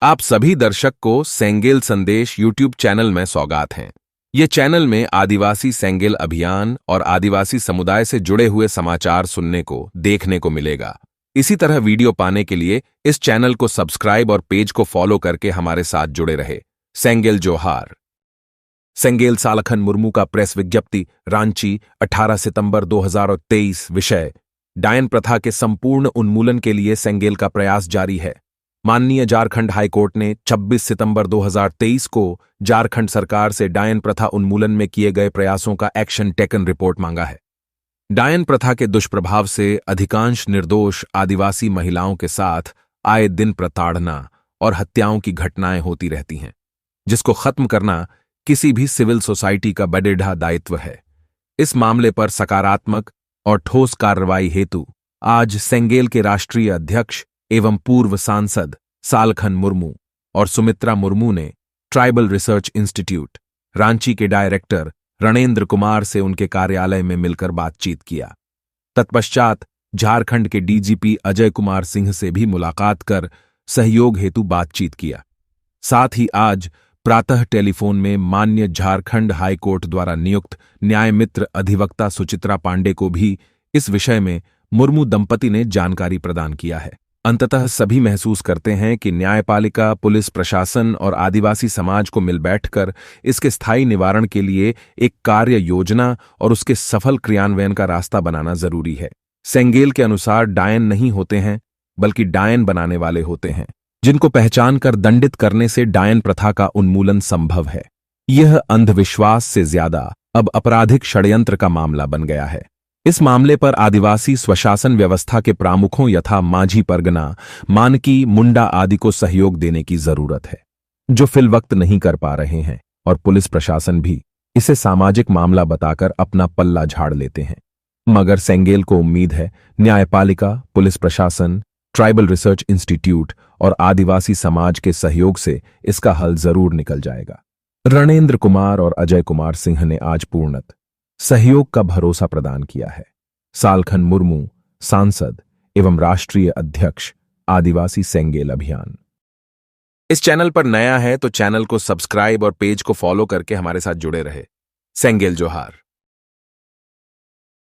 आप सभी दर्शक को सेंगेल संदेश यूट्यूब चैनल में सौगात हैं। ये चैनल में आदिवासी सेंगेल अभियान और आदिवासी समुदाय से जुड़े हुए समाचार सुनने को, देखने को मिलेगा। इसी तरह वीडियो पाने के लिए इस चैनल को सब्सक्राइब और पेज को फॉलो करके हमारे साथ जुड़े रहे। सेंगेल जोहार। सेंगेल सालखन मुर्मू का प्रेस विज्ञप्ति, रांची, 18 सितंबर 2023। विषय: डायन प्रथा के संपूर्ण उन्मूलन के लिए सेंगेल का प्रयास जारी है। माननीय झारखंड हाईकोर्ट ने 26 सितंबर 2023 को झारखंड सरकार से डायन प्रथा उन्मूलन में किए गए प्रयासों का एक्शन टेकन रिपोर्ट मांगा है। डायन प्रथा के दुष्प्रभाव से अधिकांश निर्दोष आदिवासी महिलाओं के साथ आए दिन प्रताड़ना और हत्याओं की घटनाएं होती रहती हैं, जिसको खत्म करना किसी भी सिविल सोसाइटी का बड़ेढ़ा दायित्व है। इस मामले पर सकारात्मक और ठोस कार्रवाई हेतु आज सेंगेल के राष्ट्रीय अध्यक्ष एवं पूर्व सांसद सालखन मुर्मू और सुमित्रा मुर्मू ने ट्राइबल रिसर्च इंस्टीट्यूट, रांची के डायरेक्टर रणेंद्र कुमार से उनके कार्यालय में मिलकर बातचीत किया। तत्पश्चात झारखंड के डीजीपी अजय कुमार सिंह से भी मुलाकात कर सहयोग हेतु बातचीत किया। साथ ही आज प्रातः टेलीफोन में माननीय झारखंड हाईकोर्ट द्वारा नियुक्त न्याय मित्र अधिवक्ता सुचित्रा पांडे को भी इस विषय में मुर्मू दंपति ने जानकारी प्रदान किया है। अंततः सभी महसूस करते हैं कि न्यायपालिका, पुलिस प्रशासन और आदिवासी समाज को मिल बैठकर इसके स्थायी निवारण के लिए एक कार्य योजना और उसके सफल क्रियान्वयन का रास्ता बनाना जरूरी है। सेंगेल के अनुसार डायन नहीं होते हैं, बल्कि डायन बनाने वाले होते हैं, जिनको पहचान कर दंडित करने से डायन प्रथा का उन्मूलन संभव है। यह अंधविश्वास से ज्यादा अब आपराधिक षड्यंत्र का मामला बन गया है। इस मामले पर आदिवासी स्वशासन व्यवस्था के प्रमुखों यथा माझी परगना, मानकी, मुंडा आदि को सहयोग देने की जरूरत है, जो फिलवक्त नहीं कर पा रहे हैं, और पुलिस प्रशासन भी इसे सामाजिक मामला बताकर अपना पल्ला झाड़ लेते हैं। मगर सेंगेल को उम्मीद है न्यायपालिका, पुलिस प्रशासन, ट्राइबल रिसर्च इंस्टीट्यूट और आदिवासी समाज के सहयोग से इसका हल जरूर निकल जाएगा। रणेंद्र कुमार और अजय कुमार सिंह ने आज पूर्णत सहयोग का भरोसा प्रदान किया है। सालखन मुर्मू, सांसद एवं राष्ट्रीय अध्यक्ष, आदिवासी सेंगेल अभियान। इस चैनल पर नया है तो चैनल को सब्सक्राइब और पेज को फॉलो करके हमारे साथ जुड़े रहे। सेंगेल जोहार।